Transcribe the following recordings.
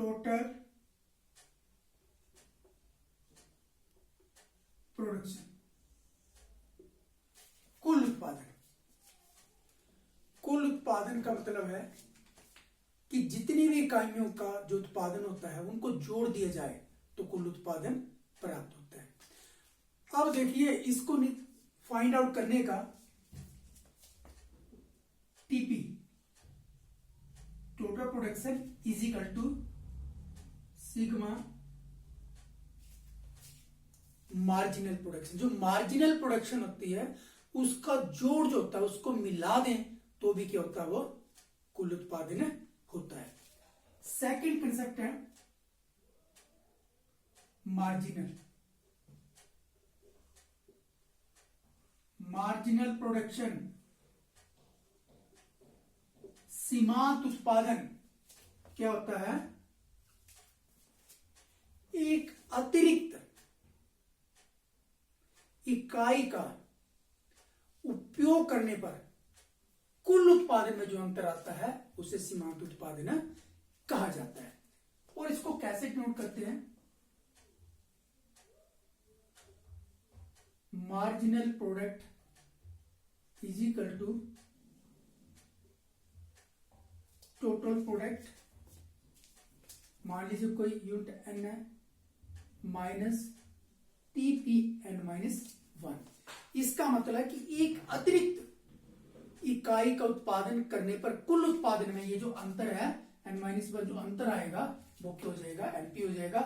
Total production, कुल उत्पादन। कुल उत्पादन का मतलब है कि जितनी भी इकाइयों का जो उत्पादन होता है उनको जोड़ दिया जाए तो कुल उत्पादन प्राप्त होता है। अब देखिए इसको फाइंड आउट करने का, TP total production is equal to sigma marginal production. जो मार्जिनल प्रोडक्शन होती है उसका जोड़ जो होता है उसको मिला दें तो भी क्या होता है, वो कुल उत्पादन होता है। सेकंड कंसेप्ट है मार्जिनल प्रोडक्शन, सीमांत उत्पादन क्या होता है, एक अतिरिक्त इकाई का उपयोग करने पर कुल उत्पादन में जो अंतर आता है उसे सीमांत उत्पादन कहा जाता है। और इसको कैसे नोट करते हैं, marginal product is equal to total product, मान लीजिए कोई यूनिट एन है, माइनस TPN-1। इसका मतलब है कि एक अतिरिक्त इकाई का उत्पादन करने पर कुल उत्पादन में ये जो अंतर है n-1 जो अंतर आएगा वो क्या हो जाएगा, NP हो जाएगा।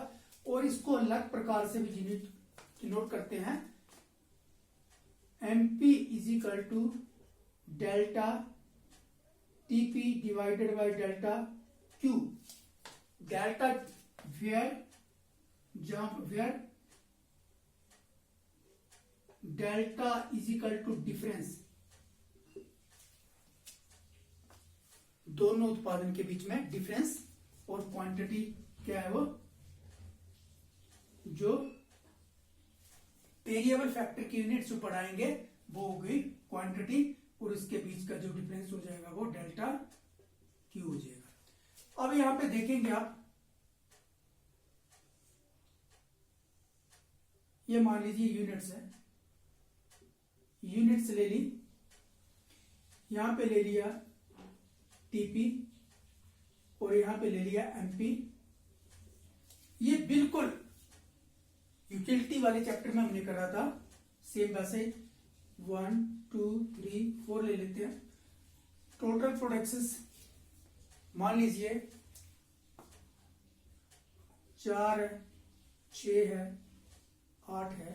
और इसको अलग प्रकार से भी डिनोट करते हैं, MP is equal to delta TP divided by delta Q। Delta where delta is equal to difference, दोनों उत्पादन के बीच में डिफरेंस, और क्वांटिटी क्या है, वो जो वेरिएबल फैक्टर की यूनिट जो पढ़ाएंगे वो हो गई क्वांटिटी, और इसके बीच का जो डिफरेंस हो जाएगा वो डेल्टा Q हो जाएगा। अब यहां पे देखेंगे आप, ये मान लीजिए यूनिट्स है, यूनिट्स ले ली, यहां पे ले लिया TP और यहां पे ले लिया MP। ये बिल्कुल यूटिलिटी वाले चैप्टर में हमने करा था, सेम वैसे 1 2 3 4 ले लेते हैं। टोटल प्रोडक्शन मान लीजिए 4 है, 6 है, 8 है,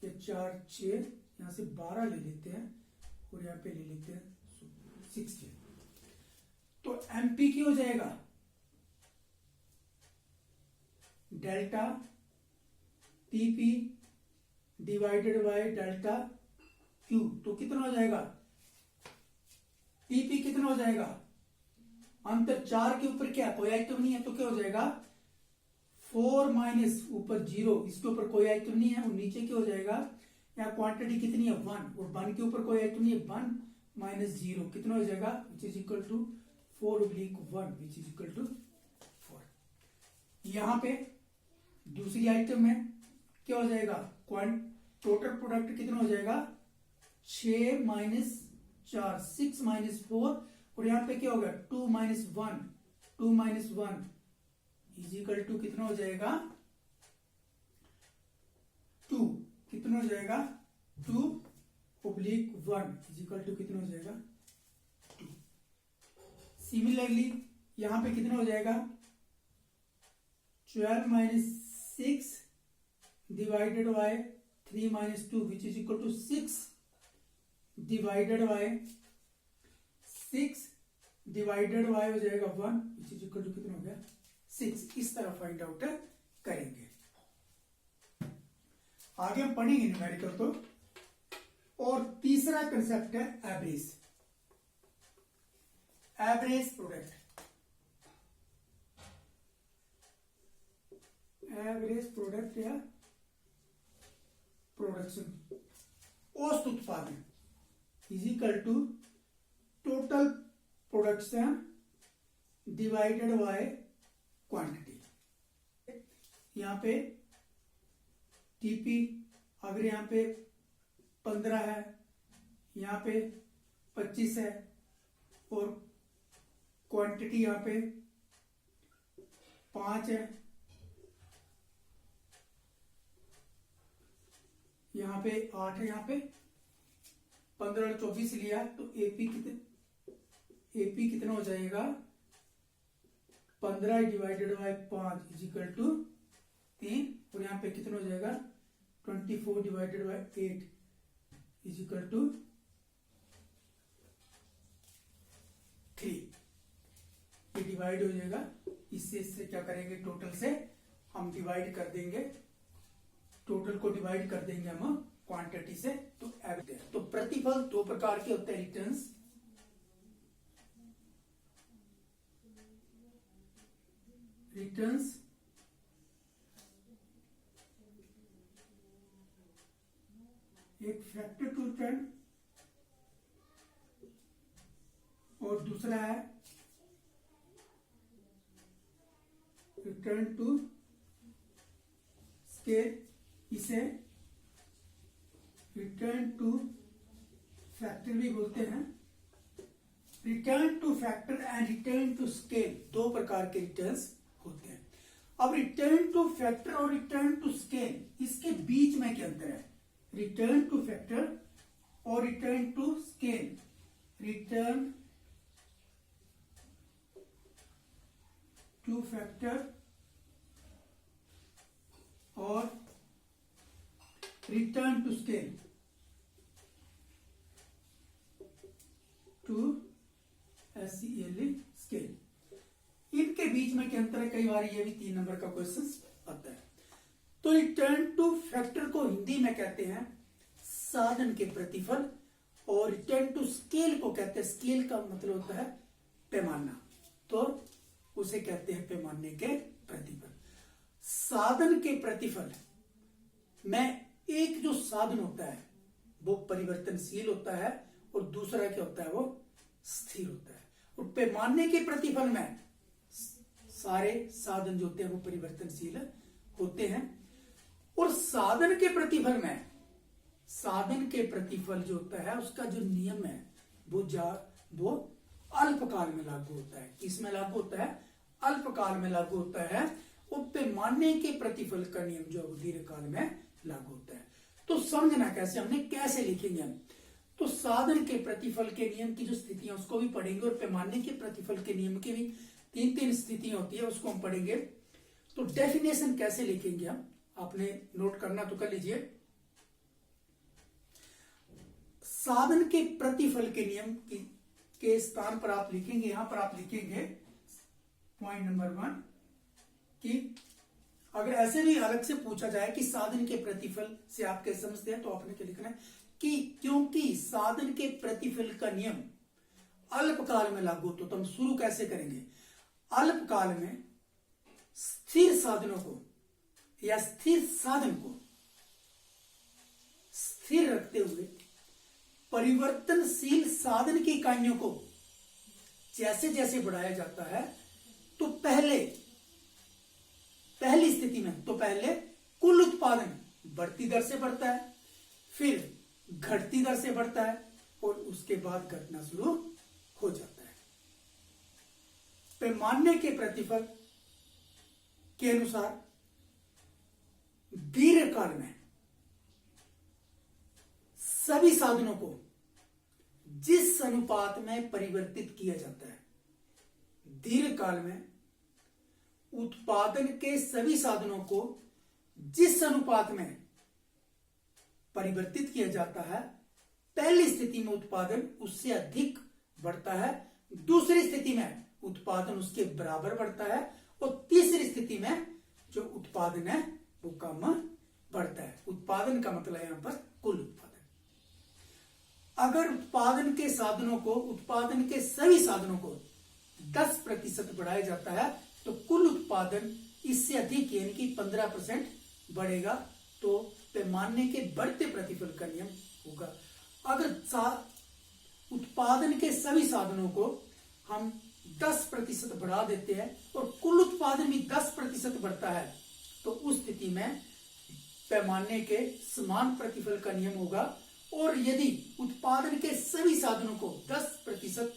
ये 4 6, यहां से 12 ले लेते हैं और यहां पे ले लेते हैं 16। तो MP की हो जाएगा delta TP divided by delta Q। तो कितना हो जाएगा, TP कितना हो जाएगा, अंतर 4 के ऊपर क्या कोई आइटम नहीं है तो क्या हो जाएगा 4 माइनस ऊपर 0, इसके ऊपर कोई आइटम नहीं है और नीचे क्या हो जाएगा, यहाँ क्वांटिटी कितनी है 1 और 1 के ऊपर कोई आइटम नहीं है, 1 माइनस 0 कितना हो जाएगा, which is equal to 4/1 which is equal to 4। यहां पे दूसरी आइटम में क्या हो जाएगा, टोटल प्रोडक्ट कितना हो जाएगा 6 माइनस 4 6 माइनस 4, और यहां पे क्या होगा 2 minus 1 2 minus 1 is equal to कितना हो जाएगा 2, कितना हो जाएगा 2/1 इज इक्वल टू कितना हो जाएगा 2। सिमिलरली यहां पे कितना हो जाएगा 12 minus 6 divided by 3 minus 2 which is equal to 6 divided by 6 divided by हो जाएगा 1 विच इज इक्वल टू कितना हो गया 6। इस तरह फाइंड आउट करेंगे। आगे हम पढ़ेंगे न्यूमेरिकल तो। और तीसरा कंसेप्ट है average, average product, average product या प्रोडक्शन, औसत उत्पादन is equal to total production divided by quantity. यहां पे टीपी अगर यहां पे 15 है, यहां पे 25 है, और क्वांटिटी यहां पे 5 है, यहां पे 8 है, यहां पे 15 और 24 लिया तो एपी कितना हो जाएगा 15 divided by 5 is equal to 3, और यहां पे कितना हो जाएगा 24 divided by 8 is equal to 3। ये डिवाइड हो जाएगा, इससे क्या करेंगे टोटल से हम डिवाइड कर देंगे, टोटल को डिवाइड कर देंगे हम क्वांटिटी से। तो प्रतिफल दो प्रकार के होते हैं, रिटर्न्स। एक फैक्टर टू रिटर्न और दूसरा है रिटर्न टू स्केल। इसे रिटर्न टू फैक्टर भी बोलते हैं। Return to factor and return to scale दो प्रकार के रिटर्न्स होते हैं। अब रिटर्न टू फैक्टर और रिटर्न टू स्केल, इसके बीच में क्या अंतर है? रिटर्न टू फैक्टर और return to scale, return to factor और return to scale, to SCL scale, इनके बीच में क्या अंतर है? कई बार ये भी 3 नंबर का क्वेश्चन आता है। तो रिटर्न टू फैक्टर को हिंदी में कहते हैं साधन के प्रतिफल, और रिटर्न टू स्केल को कहते हैं, स्केल का मतलब होता है पैमाना, तो उसे कहते हैं पैमाने के प्रतिफल। साधन के प्रतिफल में एक जो साधन होता है वो परिवर्तनशील होता है और दूसरा क्या होता है? वो स्थिर होता है। और पैमाने के प्रतिफल में सारे साधन जो होते हैं वो परिवर्तनशील होते हैं। और साधन के प्रतिफल में, साधन के प्रतिफल जो होता है उसका जो नियम है वो अल्पकाल में लागू होता है। किसमें लागू होता है? अल्पकाल में लागू होता है। और पैमाने के प्रतिफल का नियम जो दीर्घकाल में लागू होता है। तो समझना कैसे, हमने कैसे लिखेंगे हम? तो साधन के प्रतिफल के नियम की जो स्थितियां उसको भी पढ़ेंगे, और पैमाने के प्रतिफल के नियम की भी 3-3 स्थितियां होती है उसको हम पढ़ेंगे। तो डेफिनेशन कैसे लिखेंगे हम, आपने नोट करना तो कर लीजिए। साधन के प्रतिफल के नियम के स्थान पर आप लिखेंगे, यहां पर आप लिखेंगे पॉइंट नंबर 1 कि अगर ऐसे भी अलग से पूछा जाए कि साधन के प्रतिफल से आप कैसे समझते हैं, तो आपने क्या लिखना है कि क्योंकि साधन के प्रतिफल का नियम अल्पकाल में लागू, तो हम शुरू कैसे करेंगे? अल्पकाल में स्थिर साधनों को या स्थिर साधन को स्थिर रखते हुए परिवर्तनशील साधन की इकाइयों को जैसे जैसे बढ़ाया जाता है, तो पहली स्थिति में तो पहले कुल उत्पादन बढ़ती दर से बढ़ता है, फिर घटती दर से बढ़ता है, और उसके बाद घटना शुरू हो जाता है। पैमाने के प्रतिफल के अनुसार दीर्घकाल में सभी साधनों को जिस अनुपात में परिवर्तित किया जाता है, दीर्घकाल में उत्पादन के सभी साधनों को जिस अनुपात में परिवर्तित किया जाता है, पहली स्थिति में उत्पादन उससे अधिक बढ़ता है, दूसरी स्थिति में उत्पादन उसके बराबर बढ़ता है, और तीसरी स्थिति में जो उत्पादन है वो कम बढ़ता है। उत्पादन का मतलब यहां पर कुल उत्पादन। अगर उत्पादन के साधनों को, उत्पादन के सभी साधनों को 10% बढ़ाया जाता है, तो कुल उत्पादन इससे अधिक यानी कि 15% बढ़ेगा, तो पैमाने के बढ़ते प्रतिफल का नियम होगा। अगर उत्पादन के सभी साधनों को हम 10% बढ़ा देते हैं और कुल उत्पादन भी 10% बढ़ता है, तो उस स्थिति में पैमाने के समान प्रतिफल का नियम होगा। और यदि उत्पादन के सभी साधनों को 10%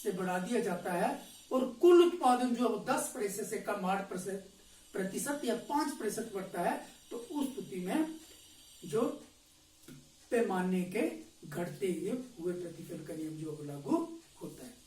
से बढ़ा दिया जाता है और कुल उत्पादन जो 10% से कम 8% या 5% बढ़ता है, तो उस स्थिति में जो पैमाने के घटते हुए प्रतिफल का नियम जो लागू होता है।